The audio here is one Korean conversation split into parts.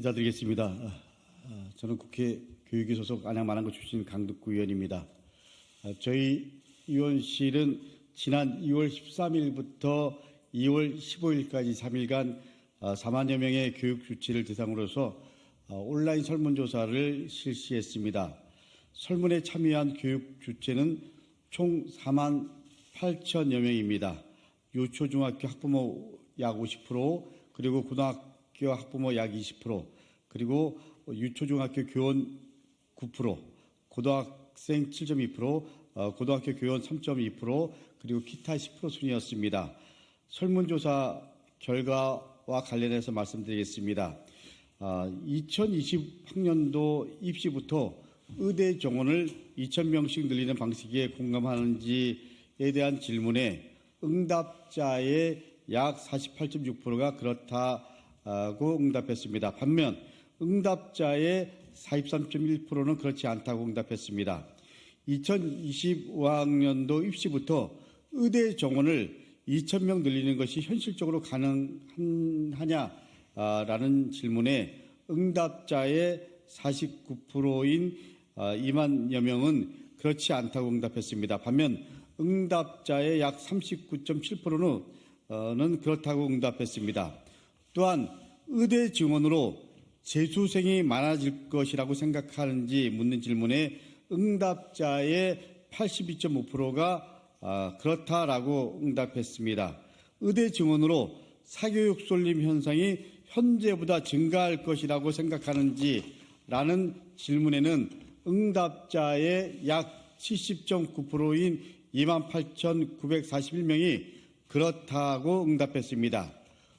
인사드리겠습니다. 저는 국회 교육위 소속 안양만안구 출신 강덕구 의원입니다. 저희 의원실은 지난 2월 13일부터 2월 15일까지 3일간 4만여 명의 교육 주치를 대상으로서 온라인 설문조사를 실시했습니다. 설문에 참여한 교육 주체는 총 4만 8천여 명입니다. 유초, 중학교 학부모 약 50%, 그리고 고등학교 학부모 약 20%, 그리고 유초, 중학교 교원 9%, 고등학생 7.2%, 고등학교 교원 3.2%, 그리고 기타 10% 순이었습니다. 설문조사 결과와 관련해서 말씀드리겠습니다. 2020학년도 입시부터 의대 정원을 2,000명씩 늘리는 방식에 공감하는지에 대한 질문에 응답자의 약 48.6%가 그렇다고 응답했습니다. 반면 응답자의 43.1%는 그렇지 않다고 응답했습니다. 2025학년도 입시부터 의대 정원을 2,000명 늘리는 것이 현실적으로 가능하냐라는 질문에 응답자의 49%인 2만여 명은 그렇지 않다고 응답했습니다. 반면 응답자의 약 39.7%는 그렇다고 응답했습니다. 또한 의대 증원으로 재수생이 많아질 것이라고 생각하는지 묻는 질문에 응답자의 82.5%가 그렇다라고 응답했습니다. 의대 증원으로 사교육 쏠림 현상이 현재보다 증가할 것이라고 생각하는지라는 질문에는 응답자의 약 70.9%인 28,941명이 그렇다고 응답했습니다.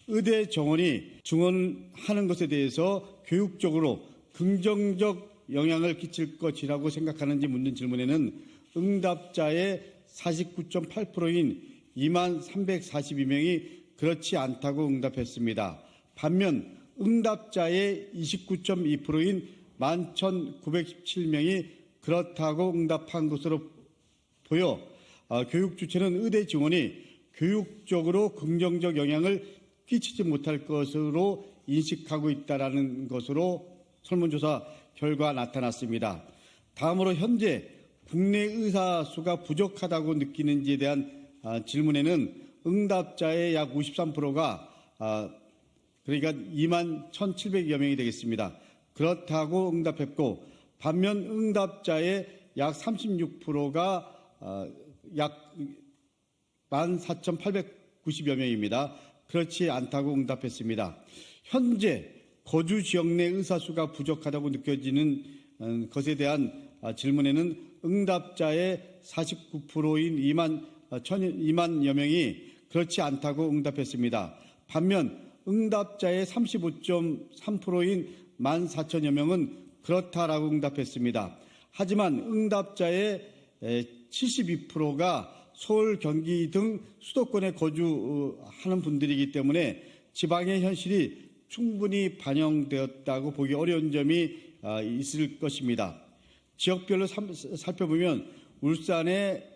의대 정원이 증원하는 것에 대해서 교육적으로 긍정적 영향을 끼칠 것이라고 생각하는지 묻는 질문에는 응답자의 49.8%인 23,342명이 그렇지 않다고 응답했습니다. 반면 응답자의 29.2%인 11,917명이 그렇다고 응답한 것으로 보여 교육 주체는 의대 지원이 교육적으로 긍정적 영향을 끼치지 못할 것으로 인식하고 있다는 것으로 설문조사 결과 나타났습니다. 다음으로 현재 국내 의사 수가 부족하다고 느끼는지에 대한 질문에는 응답자의 약 53%가 그러니까 2만 1,700여 명이 되겠습니다. 그렇다고 응답했고 반면 응답자의 약 36%가 약 14,890여 명입니다. 그렇지 않다고 응답했습니다. 현재 거주 지역 내 의사 수가 부족하다고 느껴지는 것에 대한 질문에는 응답자의 49%인 2만여 명이 그렇지 않다고 응답했습니다. 반면 응답자의 35.3%인 14,000여 명은 그렇다라고 응답했습니다. 하지만 응답자의 72%가 서울, 경기 등 수도권에 거주하는 분들이기 때문에 지방의 현실이 충분히 반영되었다고 보기 어려운 점이 있을 것입니다. 지역별로 살펴보면 울산의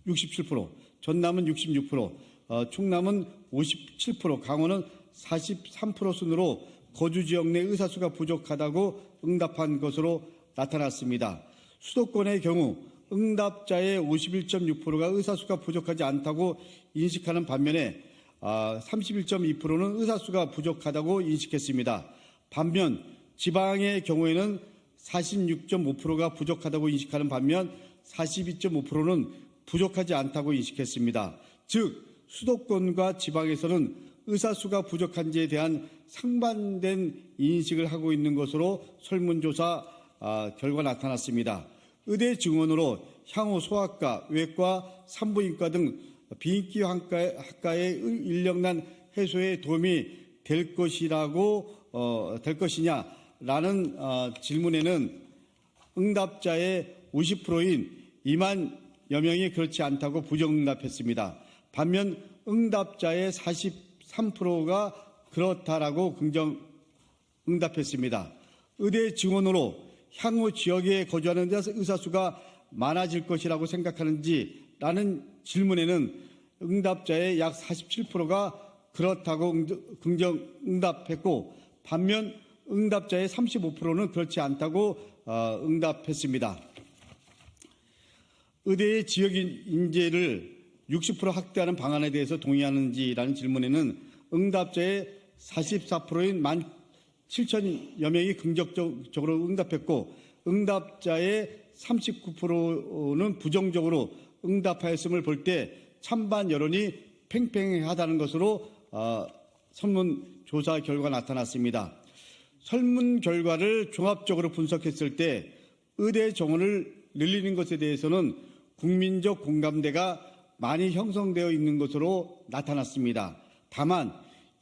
67%, 전남은 66%, 충남은 57%, 강원은 43% 순으로 거주 지역 내 의사 수가 부족하다고 응답한 것으로 나타났습니다. 수도권의 경우 응답자의 51.6%가 의사 수가 부족하지 않다고 인식하는 반면에 31.2%는 의사 수가 부족하다고 인식했습니다. 반면 지방의 경우에는 46.5%가 부족하다고 인식하는 반면 42.5%는 부족하지 않다고 인식했습니다. 즉 수도권과 지방에서는 의사 수가 부족한지에 대한 상반된 인식을 하고 있는 것으로 설문조사 결과 나타났습니다. 의대 증원으로 향후 소아과, 외과, 산부인과 등 비인기 학과의 인력난 해소에 도움이 될 것이냐라는 질문에는 응답자의 50%인 2만여 명이 그렇지 않다고 부정응답했습니다. 반면 응답자의 43%가 그렇다라고 긍정응답했습니다. 의대 증원으로 향후 지역에 거주하는 의사 수가 많아질 것이라고 생각하는지라는 질문에는 응답자의 약 47%가 그렇다고 긍정응답했고 반면 응답자의 35%는 그렇지 않다고 응답했습니다. 의대의 지역 인재를 60% 확대하는 방안에 대해서 동의하는지라는 질문에는 응답자의 44%인 17,000여 명이 긍정적으로 응답했고 응답자의 39%는 부정적으로 응답하였음을 볼 때 찬반 여론이 팽팽하다는 것으로 설문조사 결과가 나타났습니다. 설문 결과를 종합적으로 분석했을 때 의대 정원을 늘리는 것에 대해서는 국민적 공감대가 많이 형성되어 있는 것으로 나타났습니다. 다만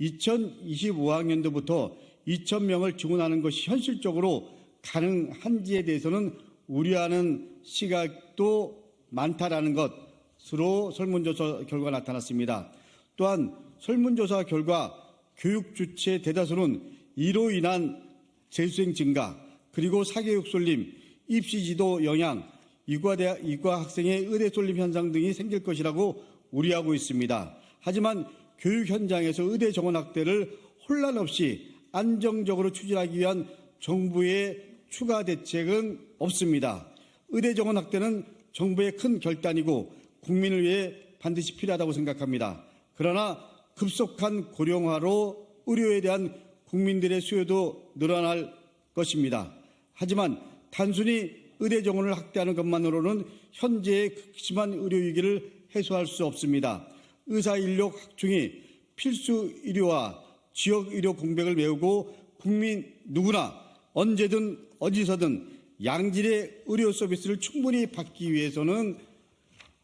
2025학년도부터 2,000명을 증원하는 것이 현실적으로 가능한지에 대해서는 우려하는 시각도 많다라는 것으로 설문조사 결과가 나타났습니다. 또한 설문조사 결과 교육주체 대다수는 이로 인한 재수생 증가, 그리고 사교육 쏠림, 입시지도 영향, 이과 학생의 의대 쏠림 현상 등이 생길 것이라고 우려하고 있습니다. 하지만 교육 현장에서 의대 정원 확대를 혼란 없이 안정적으로 추진하기 위한 정부의 추가 대책은 없습니다. 의대 정원 확대는 정부의 큰 결단이고 국민을 위해 반드시 필요하다고 생각합니다. 그러나 급속한 고령화로 의료에 대한 국민들의 수요도 늘어날 것입니다. 하지만 단순히 의대 정원을 확대하는 것만으로는 현재의 극심한 의료 위기를 해소할 수 없습니다. 의사 인력 확충이 필수 의료와 지역 의료 공백을 메우고 국민 누구나 언제든 어디서든 양질의 의료 서비스를 충분히 받기 위해서는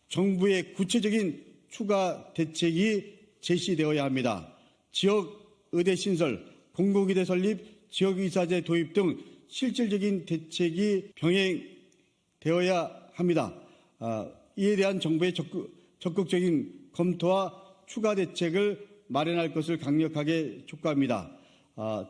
정부의 구체적인 추가 대책이 제시되어야 합니다. 지역 의대 신설, 공공의대 설립, 지역의사제 도입 등 실질적인 대책이 병행되어야 합니다. 이에 대한 정부의 적극적인 검토와 추가 대책을 마련할 것을 강력하게 촉구합니다.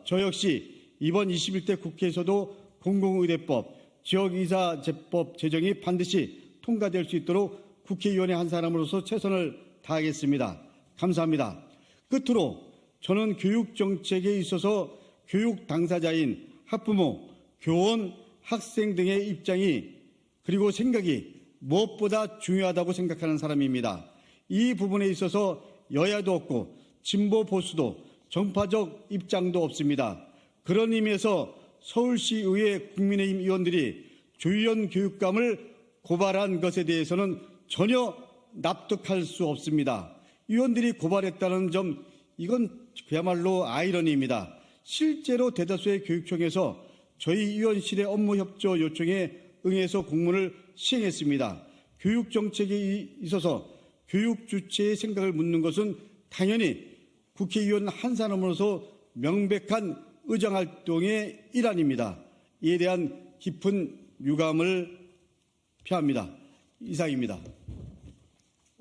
저 역시 이번 21대 국회에서도 공공의대법, 지역의사제법 제정이 반드시 통과될 수 있도록 국회의원의 한 사람으로서 최선을 다하겠습니다. 감사합니다. 끝으로 저는 교육정책에 있어서 교육 당사자인 학부모, 교원, 학생 등의 입장이 그리고 생각이 무엇보다 중요하다고 생각하는 사람입니다. 이 부분에 있어서 여야도 없고 진보 보수도 정파적 입장도 없습니다. 그런 의미에서 서울시의회 국민의힘 의원들이 조희연 교육감을 고발한 것에 대해서는 전혀 납득할 수 없습니다. 의원들이 고발했다는 점, 이건 그야말로 아이러니입니다. 실제로 대다수의 교육청에서 저희 의원실의 업무 협조 요청에 응해서 공문을 시행했습니다. 교육정책에 있어서 교육 주체의 생각을 묻는 것은 당연히 국회의원 한 사람으로서 명백한 의정활동의 일환입니다. 이에 대한 깊은 유감을 표합니다. 이상입니다.